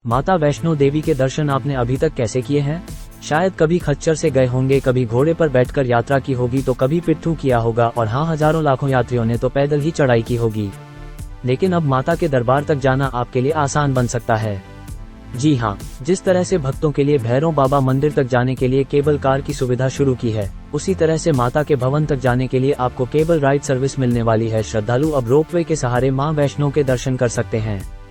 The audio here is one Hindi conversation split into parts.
माता वैष्णो देवी के दर्शन आपने अभी तक कैसे किए हैं? शायद कभी खच्चर से गए होंगे, कभी घोड़े पर बैठकर यात्रा की होगी, तो कभी पिट्ठू किया होगा, और हाँ, हजारों लाखों यात्रियों ने तो पैदल ही चढ़ाई की होगी। लेकिन अब माता के दरबार तक जाना आपके लिए आसान बन सकता है। जी हाँ, जिस तरह से भक्तों के लिए भैरव बाबा मंदिर तक जाने के लिए केबल कार की सुविधा शुरू की है, उसी तरह से माता के भवन तक जाने के लिए आपको केबल राइड सर्विस मिलने वाली है। श्रद्धालु अब रोपवे के सहारे मां वैष्णो के दर्शन कर सकते हैं।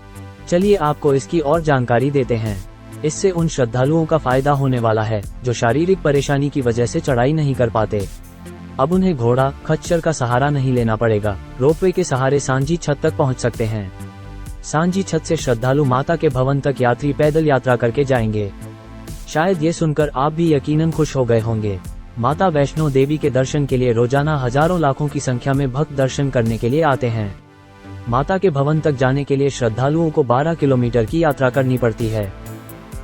चलिए आपको इसकी और जानकारी देते हैं। इससे उन श्रद्धालुओं का फायदा होने वाला है जो शारीरिक परेशानी की वजह से चढ़ाई नहीं कर पाते। अब उन्हें घोड़ा, खच्चर का सहारा नहीं लेना पड़ेगा। रोपवे के सहारे सांझी छत तक पहुंच सकते हैं। सांझी छत से श्रद्धालु माता के भवन तक यात्री पैदल यात्रा करके जाएंगे। शायद ये सुनकर आप भी यकीनन खुश हो गए होंगे। माता वैष्णो देवी के दर्शन के लिए रोजाना हजारों लाखों की संख्या में भक्त दर्शन करने के लिए आते हैं। माता के भवन तक जाने के लिए श्रद्धालुओं को 12 किलोमीटर की यात्रा करनी पड़ती है।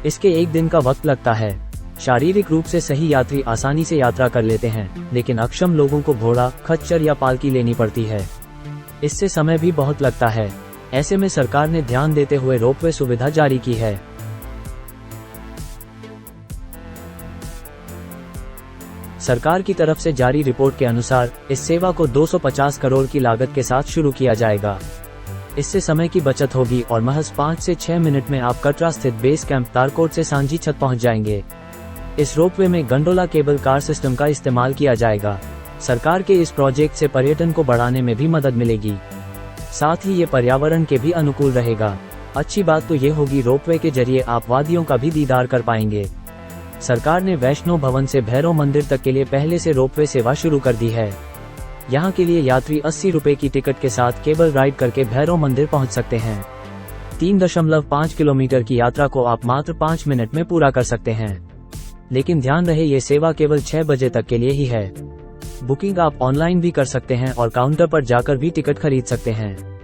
इसके एक दिन का वक्त लगता है। शारीरिक रूप से सही यात्री आसानी से यात्रा कर लेते हैं, लेकिन अक्षम लोगों को घोड़ा, खच्चर या पालकी लेनी पड़ती है। इससे समय भी बहुत लगता है। ऐसे में सरकार ने ध्यान देते हुए रोपवे सुविधा जारी की है। सरकार की तरफ से जारी रिपोर्ट के अनुसार इस सेवा को 250 करोड़ की लागत के साथ शुरू किया जाएगा। इससे समय की बचत होगी और महज 5 से 6 मिनट में आप कटरा स्थित बेस कैंप तारकोट से सांझी छत पहुंच जाएंगे। इस रोपवे में गंडोला केबल कार सिस्टम का इस्तेमाल किया जाएगा। सरकार के इस प्रोजेक्ट से पर्यटन को बढ़ाने में भी मदद मिलेगी। साथ ही ये पर्यावरण के भी अनुकूल रहेगा। अच्छी बात तो ये होगी, रोपवे के जरिए आप वादियों का भी दीदार कर पाएंगे। सरकार ने वैष्णो भवन से भैरव मंदिर तक के लिए पहले से रोपवे सेवा शुरू कर दी है। यहाँ के लिए यात्री 80 रुपए की टिकट के साथ केबल राइड करके भैरव मंदिर पहुँच सकते हैं। 3.5 किलोमीटर की यात्रा को आप मात्र 5 मिनट में पूरा कर सकते हैं। लेकिन ध्यान रहे, ये सेवा केवल 6 बजे तक के लिए ही है। बुकिंग आप ऑनलाइन भी कर सकते हैं और काउंटर पर जाकर भी टिकट खरीद सकते हैं।